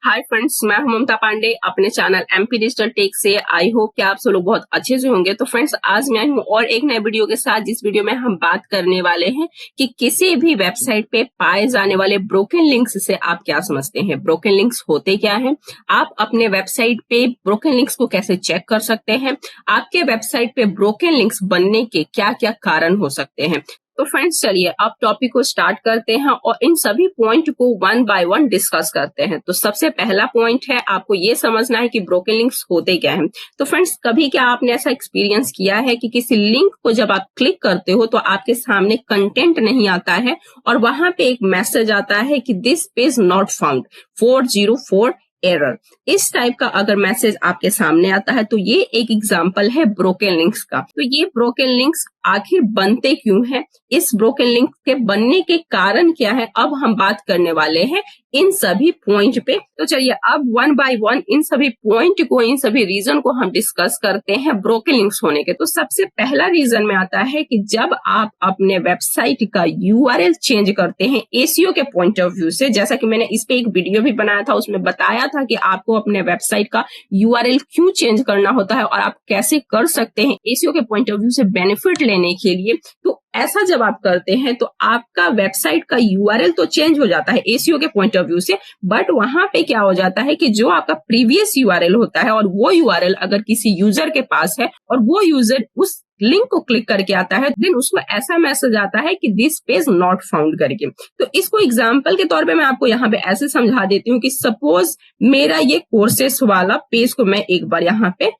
Hi friends, मैं हूं ममता पांडे अपने चैनल एमपी डिजिटल टेक से। आई होप कि आप सब लोग बहुत अच्छे से होंगे। तो फ्रेंड्स, आज मैं हूं और एक नए वीडियो के साथ। जिस वीडियो में हम बात करने वाले हैं कि किसी भी वेबसाइट पे पाए जाने वाले ब्रोकन लिंक्स से आप क्या समझते हैं। ब्रोकन लिंक्स होते क्या हैं, आप अपने वेबसाइट पे ब्रोकन लिंक्स को कैसे चेक कर सकते हैं, आपके वेबसाइट पे ब्रोकन लिंक्स बनने के क्या क्या कारण हो सकते हैं। तो फ्रेंड्स, चलिए अब टॉपिक को स्टार्ट करते हैं और इन सभी पॉइंट को वन बाय वन डिस्कस करते हैं। तो सबसे पहला पॉइंट है, आपको ये समझना है कि ब्रोकन लिंक्स होते क्या हैं। तो फ्रेंड्स, कभी क्या आपने ऐसा एक्सपीरियंस किया है कि किसी लिंक को जब आप क्लिक करते हो तो आपके सामने कंटेंट नहीं आता है और वहां पे एक मैसेज आता है कि this page not found 404 error. इस टाइप का अगर मैसेज आपके सामने आता है तो ये एक एग्जांपल है ब्रोकन लिंक्स का। तो ये ब्रोकन लिंक्स आखिर बनते क्यों हैं, इस ब्रोकन लिंक के बनने के कारण क्या है, अब हम बात करने वाले हैं इन सभी पॉइंट पे। तो चलिए अब वन बाय वन इन सभी पॉइंट को, इन सभी रीजन को हम डिस्कस करते हैं ब्रोकन लिंक्स होने के। तो सबसे पहला रीजन में आता है कि जब आप अपने वेबसाइट का यूआरएल चेंज करते हैं एसीओ के पॉइंट ऑफ व्यू से। जैसा कि मैंने इस पे एक वीडियो भी बनाया था, उसमें बताया था कि आपको अपने वेबसाइट का यूआरएल क्यों चेंज करना होता है और आप कैसे कर सकते हैं एसीओ के पॉइंट ऑफ व्यू से बेनिफिट लेने के लिए। तो ऐसा जब आप करते हैं तो आपका वेबसाइट का यूआरएल तो चेंज हो जाता है एसीओ के पॉइंट ऑफ व्यू से, बट वहां पे क्या हो जाता है कि जो आपका प्रीवियस यूआरएल होता है और वो यूआरएल अगर किसी यूजर के पास है और वो यूजर उस लिंक को क्लिक करके आता है, देन उसको ऐसा मैसेज आता है कि दिस पेज नॉट फाउंड करके। तो इसको एग्जांपल के तौर पे मैं आपको यहाँ पे ऐसे समझा देती हूँ कि सपोज मेरा ये कोर्सेस वाला पेज को मैं एक बार यहाँ पे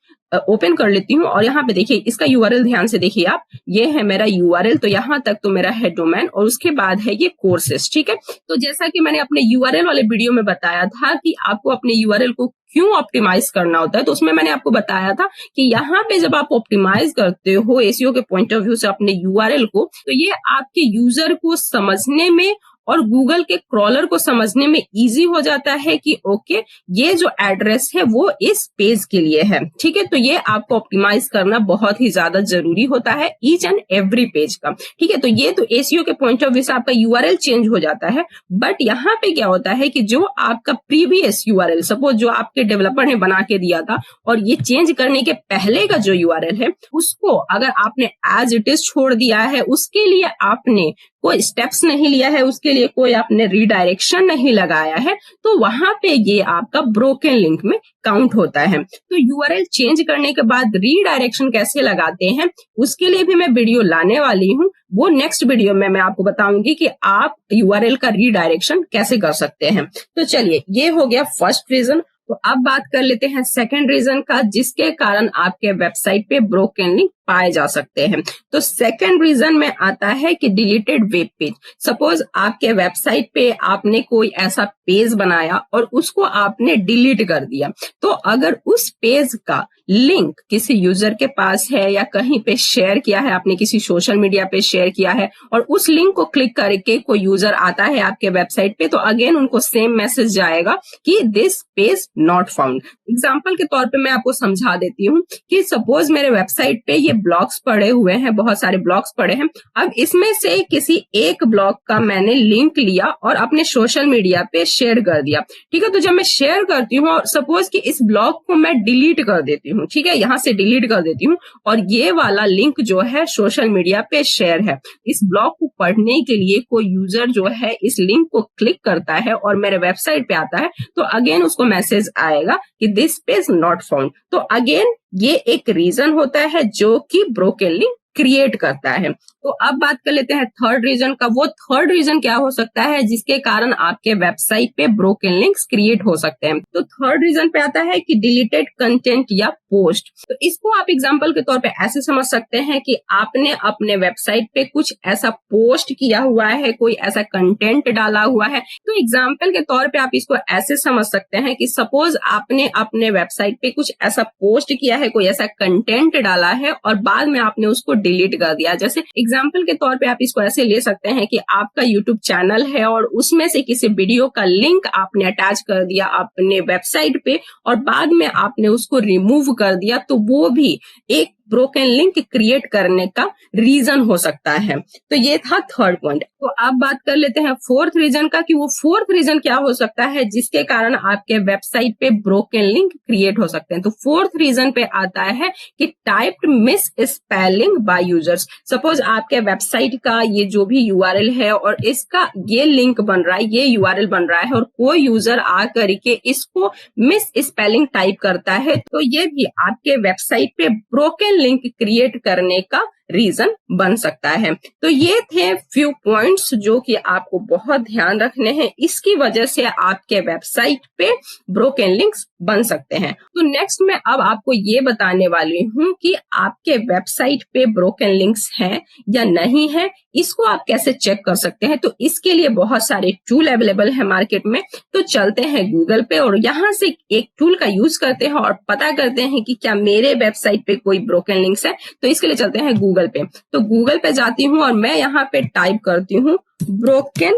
ओपन कर लेती हूँ और यहाँ पे देखिए इसका यूआरएल ध्यान से देखिए आप, ये है मेरा यूआरएल। तो यहाँ तक तो मेरा है डोमेन और उसके बाद है ये कोर्सेस, ठीक है। तो जैसा कि मैंने अपने यूआरएल वाले वीडियो में बताया था कि आपको अपने यूआरएल को क्यों ऑप्टिमाइज करना होता है, तो उसमें मैंने आपको बताया था कि यहाँ पे जब आप ऑप्टिमाइज करते हो एसीओ के पॉइंट ऑफ व्यू से अपने यूआरएल को, तो ये आपके यूजर को समझने में और गूगल के क्रॉलर को समझने में इजी हो जाता है कि ओके ये जो एड्रेस है वो इस पेज के लिए है, ठीक है। तो ये आपको ऑप्टिमाइज करना बहुत ही ज्यादा जरूरी होता है ईच एंड एवरी पेज का, ठीक है। तो ये तो एसीओ के पॉइंट ऑफ व्यू से आपका यूआरएल चेंज हो जाता है, बट यहाँ पे क्या होता है कि जो आपका प्रीवियस यूआरएल, सपोज जो आपके डेवलपर ने बना के दिया था और ये चेंज करने के पहले का जो यूआरएल है उसको अगर आपने एज इट इज छोड़ दिया है, उसके लिए आपने कोई स्टेप्स नहीं लिया है, उसके लिए कोई आपने रीडायरेक्शन नहीं लगाया है, तो वहां पे ये आपका ब्रोकन लिंक में काउंट होता है। तो यूआरएल चेंज करने के बाद रीडायरेक्शन कैसे लगाते हैं उसके लिए भी मैं वीडियो लाने वाली हूँ। वो नेक्स्ट वीडियो में मैं आपको बताऊंगी कि आप यूआरएल का रीडायरेक्शन कैसे कर सकते हैं। तो चलिए ये हो गया फर्स्ट रीजन। तो अब बात कर लेते हैं सेकंड रीजन का, जिसके कारण आपके वेबसाइट पे ब्रोकन लिंक पाए जा सकते हैं। तो सेकंड रीजन में आता है कि डिलीटेड वेब पेज। सपोज आपके वेबसाइट पे आपने कोई ऐसा पेज बनाया और उसको आपने डिलीट कर दिया, तो अगर उस पेज का लिंक किसी यूजर के पास है या कहीं पे शेयर किया है, आपने किसी सोशल मीडिया पे शेयर किया है और उस लिंक को क्लिक करके कोई यूजर आता है आपके वेबसाइट पे, तो अगेन उनको सेम मैसेज जाएगा कि this page not found. Example के तौर पे मैं आपको समझा देती हूँ कि सपोज मेरे वेबसाइट पे ये ब्लॉग्स पड़े हुए हैं, बहुत सारे ब्लॉग्स पड़े हैं। अब इसमें से किसी एक ब्लॉग का मैंने लिंक लिया और अपने सोशल मीडिया पे शेयर कर दिया, ठीक है। तो जब मैं शेयर करती हूँ और सपोज कि इस ब्लॉग को मैं डिलीट कर देती हूँ, ठीक है, यहाँ से डिलीट कर देती हूँ और ये वाला लिंक जो है सोशल मीडिया पे शेयर है, इस ब्लॉग को पढ़ने के लिए कोई यूजर जो है इस लिंक को क्लिक करता है और मेरे वेबसाइट पे आता है, तो अगेन उसको मैसेज आएगा कि दिस पेज नॉट फाउंड। तो अगेन ये एक रीजन होता है जो कि ब्रोकन लिंक क्रिएट करता है। तो अब बात कर लेते हैं थर्ड रीजन का। वो थर्ड रीजन क्या हो सकता है जिसके कारण आपके वेबसाइट पे ब्रोकन लिंक्स क्रिएट हो सकते हैं। तो थर्ड रीजन पे आता है कि डिलीटेड कंटेंट या पोस्ट। तो इसको आप एग्जांपल के तौर पे ऐसे समझ सकते हैं कि आपने अपने वेबसाइट पे कुछ ऐसा पोस्ट किया हुआ है, कोई ऐसा कंटेंट डाला हुआ है। तो एग्जांपल के तौर पे आप इसको ऐसे समझ सकते हैं कि सपोज आपने अपने वेबसाइट पे कुछ ऐसा पोस्ट किया है, कोई ऐसा कंटेंट डाला है और बाद में आपने उसको डिलीट कर दिया। जैसे एग्जाम्पल के तौर पे आप इसको ऐसे ले सकते हैं कि आपका यूट्यूब चैनल है और उसमें से किसी वीडियो का लिंक आपने अटैच कर दिया अपने वेबसाइट पे और बाद में आपने उसको रिमूव कर दिया, तो वो भी एक ब्रोकन लिंक क्रिएट करने का रीजन हो सकता है। तो ये था थर्ड पॉइंट। तो अब बात कर लेते हैं फोर्थ रीजन का कि वो फोर्थ रीजन क्या हो सकता है जिसके कारण आपके वेबसाइट पे ब्रोकन लिंक क्रिएट हो सकते हैं। तो फोर्थ रीजन पे आता है कि typed miss spelling by users. Suppose आपके वेबसाइट का ये जो भी यूआरएल है और इसका ये लिंक बन रहा है, ये यूआरएल बन रहा है और कोई यूजर आ करके इसको मिस स्पेलिंग टाइप करता है, तो ये भी आपके वेबसाइट पे ब्रोकन लिंक क्रिएट करने का रीजन बन सकता है। तो ये थे फ्यू पॉइंट्स जो कि आपको बहुत ध्यान रखने हैं, इसकी वजह से आपके वेबसाइट पे ब्रोकन लिंक्स बन सकते हैं। तो नेक्स्ट मैं अब आपको ये बताने वाली हूँ कि आपके वेबसाइट पे ब्रोकन लिंक्स हैं या नहीं है, इसको आप कैसे चेक कर सकते हैं। तो इसके लिए बहुत सारे टूल अवेलेबल है मार्केट में। तो चलते हैं गूगल पे और यहाँ से एक टूल का यूज करते हैं और पता करते हैं कि क्या मेरे वेबसाइट पे कोई ब्रोकन लिंक्स है। तो इसके लिए चलते हैं गूगल पे। तो गूगल पे जाती हूँ और मैं यहाँ पे टाइप करती हूँ ब्रोकन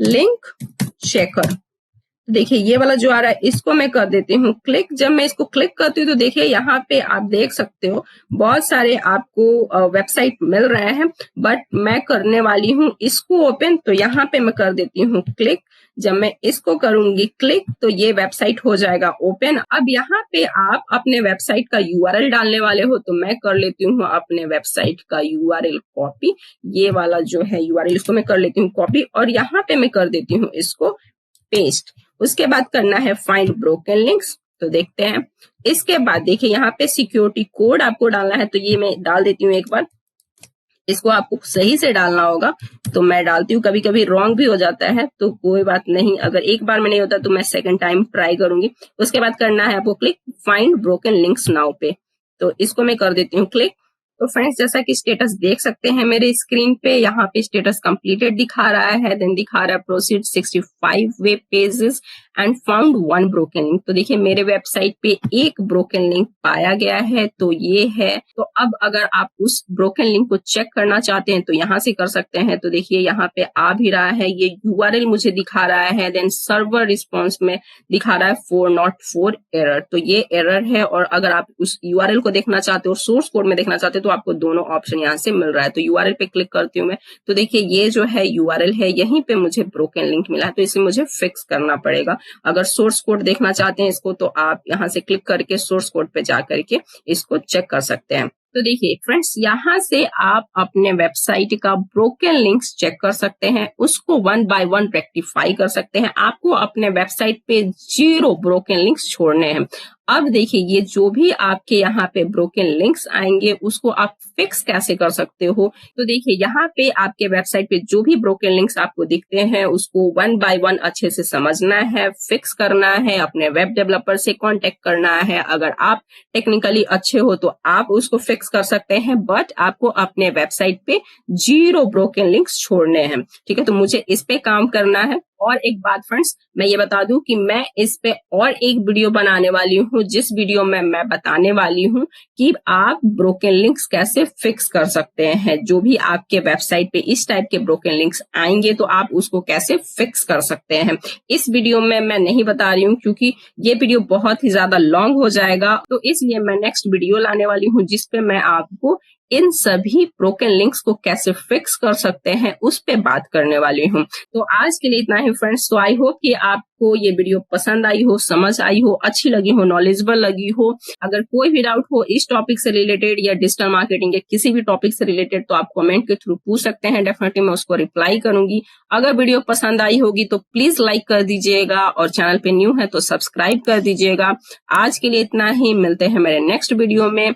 लिंक चेकर। देखिए ये वाला जो आ रहा है इसको मैं कर देती हूँ क्लिक। जब मैं इसको क्लिक करती हूँ तो देखिए यहाँ पे आप देख सकते हो बहुत सारे आपको वेबसाइट मिल रहे हैं, बट मैं करने वाली हूँ इसको ओपन। तो यहाँ पे मैं कर देती हूँ क्लिक। जब मैं इसको करूंगी क्लिक तो ये वेबसाइट हो जाएगा ओपन। अब यहाँ पे आप अपने वेबसाइट का यूआरएल डालने वाले हो, तो मैं कर लेती हूँ अपने वेबसाइट का यूआरएल कॉपी। ये वाला जो है यूआरएल इसको मैं कर लेती हूँ कॉपी और यहाँ पे मैं कर देती हूँ इसको पेस्ट। उसके बाद करना है फाइंड ब्रोकन लिंक्स। तो देखते हैं। इसके बाद देखिए यहाँ पे सिक्योरिटी कोड आपको डालना है, तो ये मैं डाल देती हूँ एक बार। इसको आपको सही से डालना होगा, तो मैं डालती हूँ। कभी कभी रॉन्ग भी हो जाता है तो कोई बात नहीं, अगर एक बार में नहीं होता तो मैं सेकंड टाइम ट्राई करूंगी। उसके बाद करना है आपको click find broken links now पे। तो इसको मैं कर देती हूँ क्लिक। तो फ्रेंड्स जैसा कि स्टेटस देख सकते हैं मेरे स्क्रीन पे, यहाँ पे स्टेटस कंप्लीटेड दिखा रहा है, देन दिखा रहा है proceed 65 web pages and found 1 broken link. तो देखिए मेरे वेबसाइट पे एक ब्रोकन लिंक पाया गया है, तो ये है। तो अब अगर आप उस ब्रोकन लिंक को चेक करना चाहते हैं तो यहाँ से कर सकते हैं। तो देखिए यहाँ पे आ भी रहा है, ये यूआरएल मुझे दिखा रहा है, देन सर्वर रिस्पॉन्स में दिखा रहा है 404 एरर। तो ये एरर है, और अगर आप उस यूआरएल को देखना चाहते हो और सोर्स कोड में देखना चाहते हो तो आपको दोनों ऑप्शन यहाँ से मिल रहा है। तो यूआरएल पे क्लिक करती हूँ मैं, तो देखिए ये जो है यूआरएल है, यहीं पे मुझे ब्रोकन लिंक मिला है, तो इसे मुझे फिक्स करना पड़ेगा। अगर सोर्स कोड देखना चाहते हैं इसको, तो आप यहाँ से क्लिक करके सोर्स कोड पे जा करके इसको चेक कर सकते हैं। तो देखिए फ्रेंड्स यहाँ से आप अपने वेबसाइट का ब्रोकन लिंक्स चेक कर सकते हैं, उसको 1 बाय 1 रेक्टिफाई कर सकते हैं। आपको अपने वेबसाइट पे 0 ब्रोकन लिंक्स छोड़ने हैं। अब देखिए ये जो भी आपके यहाँ पे ब्रोकन लिंक्स आएंगे उसको आप फिक्स कैसे कर सकते हो। तो देखिए यहाँ पे आपके वेबसाइट पे जो भी ब्रोकन लिंक्स आपको दिखते हैं उसको 1 बाय 1 अच्छे से समझना है, फिक्स करना है, अपने वेब डेवलपर से कांटेक्ट करना है। अगर आप टेक्निकली अच्छे हो तो आप उसको फिक्स कर सकते हैं, बट आपको अपने वेबसाइट पे 0 ब्रोकन लिंक्स छोड़ने हैं। ठीक है, तो मुझे इस पे काम करना है। और एक बात फ्रेंड्स मैं ये बता दूं कि मैं इस पे और एक वीडियो बनाने वाली हूँ, जिस वीडियो में मैं बताने वाली हूँ कि आप ब्रोकन लिंक्स कैसे फिक्स कर सकते हैं। जो भी आपके वेबसाइट पे इस टाइप के ब्रोकन लिंक्स आएंगे तो आप उसको कैसे फिक्स कर सकते हैं। इस वीडियो में मैं नहीं बता रही हूँ क्योंकि ये वीडियो बहुत ही ज्यादा लॉन्ग हो जाएगा, तो इसलिए मैं नेक्स्ट वीडियो लाने वाली हूँ जिसपे मैं आपको इन सभी ब्रोकन लिंक्स को कैसे फिक्स कर सकते हैं उस पे बात करने वाली हूँ। तो आज के लिए इतना ही फ्रेंड्स। तो आई होप कि आपको ये वीडियो पसंद आई हो, समझ आई हो, अच्छी लगी हो, नॉलेजेबल लगी हो। अगर कोई भी डाउट हो इस टॉपिक से रिलेटेड या डिजिटल मार्केटिंग या किसी भी टॉपिक से रिलेटेड तो आप कमेंट के थ्रू पूछ सकते हैं, डेफिनेटली मैं उसको रिप्लाई करूंगी। अगर वीडियो पसंद आई होगी तो प्लीज लाइक कर दीजिएगा और चैनल पे न्यू है तो सब्सक्राइब कर दीजिएगा। आज के लिए इतना ही, मिलते हैं मेरे नेक्स्ट वीडियो में।